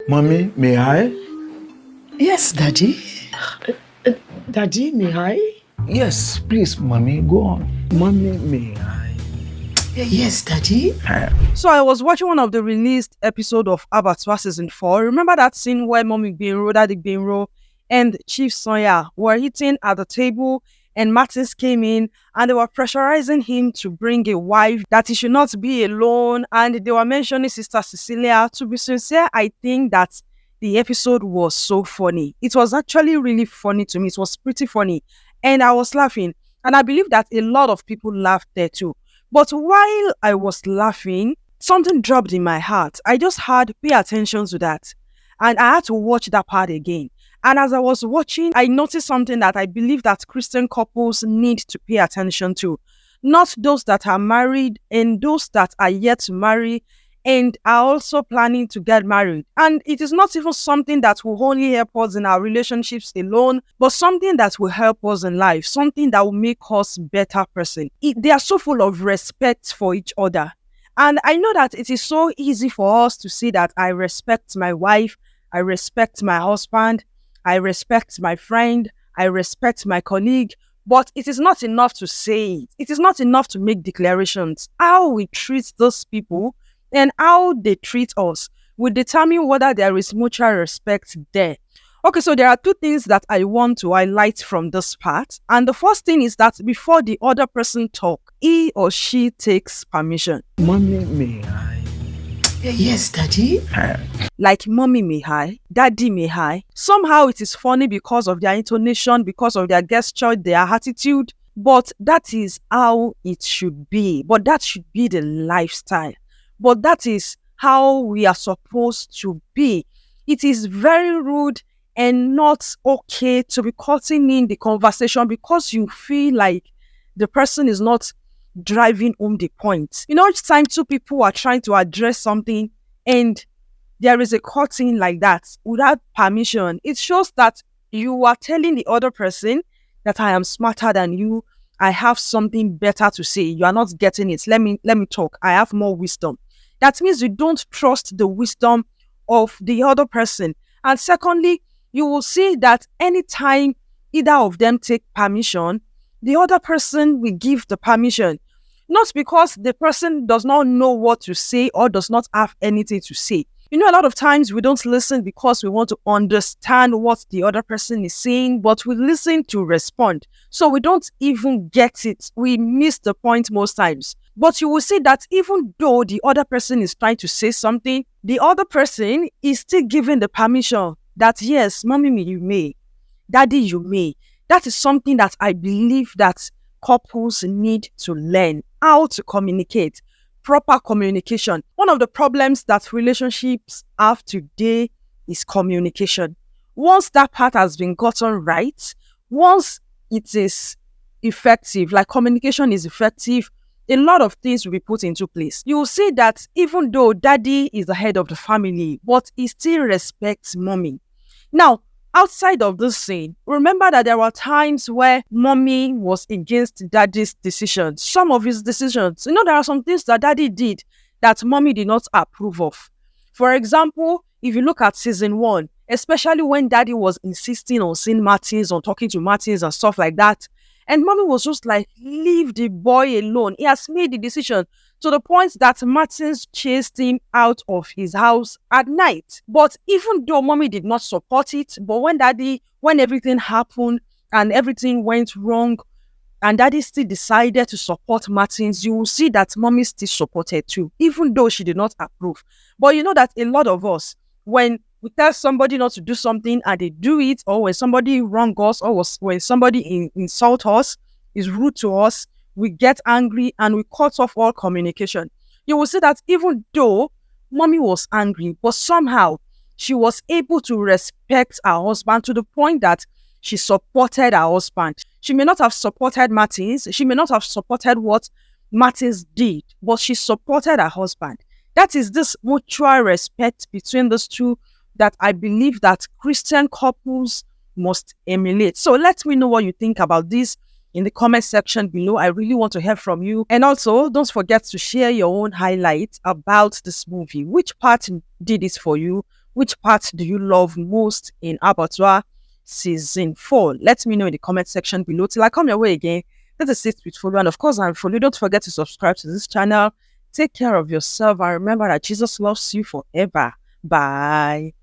Mommy, may I? Yes, Daddy. Daddy, may I? Yes, please, Mommy, go on. Mommy, may I? Yes, Daddy. So I was watching one of the released episode of Abattoir season 4. Remember that scene where Mommy Gbenro, Daddy Gbenro, and Chief Sonya were eating at the table and Martins came in and they were pressurizing him to bring a wife, that he should not be alone, and they were mentioning Sister Cecilia. To be sincere, I think that the episode was so funny. It was actually really funny to me. It was pretty funny. And I was laughing. And I believe that a lot of people laughed there too. But while I was laughing, something dropped in my heart. I just had pay attention to that. And I had to watch that part again. And as I was watching, I noticed something that I believe that Christian couples need to pay attention to. Not those that are married and those that are yet to marry and are also planning to get married. And it is not even something that will only help us in our relationships alone, but something that will help us in life, something that will make us better person. They are so full of respect for each other. And I know that it is so easy for us to say that I respect my wife, I respect my husband, I respect my friend, I respect my colleague, but it is not enough to say it. It is not enough to make declarations. How we treat those people and how they treat us will determine whether there is mutual respect there. Okay, so there are two things that I want to highlight from this part. And the first thing is that before the other person talk, he or she takes permission. Mommy, may I? Yes, Daddy. Like mommy may I, daddy may I. Somehow it is funny because of their intonation, because of their gesture, their attitude. But that is how it should be. But that should be the lifestyle. But that is how we are supposed to be. It is very rude and not okay to be cutting in the conversation because you feel like the person is not driving home the point. You know, each time two people are trying to address something and there is a cutting like that without permission, it shows that you are telling the other person that I am smarter than you. I have something better to say. You are not getting it. Let me talk. I have more wisdom. That means you don't trust the wisdom of the other person. And secondly, you will see that anytime either of them take permission, the other person will give the permission. Not because the person does not know what to say or does not have anything to say. You know, a lot of times we don't listen because we want to understand what the other person is saying, but we listen to respond. So we don't even get it. We miss the point most times. But you will see that even though the other person is trying to say something, the other person is still giving the permission that yes, mommy, you may. Daddy, you may. That is something that I believe that couples need to learn how to communicate. Proper communication. One of the problems that relationships have today is communication. Once that part has been gotten right, once it is effective, like communication is effective, a lot of things will be put into place. You will see that even though daddy is the head of the family, but he still respects mommy. Now, outside of this scene, remember that there were times where mommy was against daddy's decisions. Some of his decisions, you know, there are some things that daddy did that mommy did not approve of. For example, if you look at season 1, especially when daddy was insisting on seeing Martins, on talking to Martins and stuff like that, and mommy was just like, leave the boy alone. He has made the decision, to the point that Martins chased him out of his house at night. But even though mommy did not support it, but when everything happened and everything went wrong, and daddy still decided to support Martins, you will see that mommy still supported too, even though she did not approve. But you know that a lot of us, when we tell somebody not to do something and they do it, or when somebody wrong us, or when somebody insult us, is rude to us, we get angry and we cut off all communication. You will see that even though mommy was angry, but somehow she was able to respect her husband to the point that she supported her husband. She may not have supported Martins, she may not have supported what Martins did, but she supported her husband. That is this mutual respect between those two that I believe that Christian couples must emulate. So let me know what you think about this in the comment section below. I really want to hear from you. And also, don't forget to share your own highlights about this movie. Which part did it for you? Which part do you love most in Abattoir season 4? Let me know in the comment section below. Till I come your way again, let us sit with follow. And of course, I'm follow. Don't forget to subscribe to this channel. Take care of yourself and remember that Jesus loves you forever. Bye.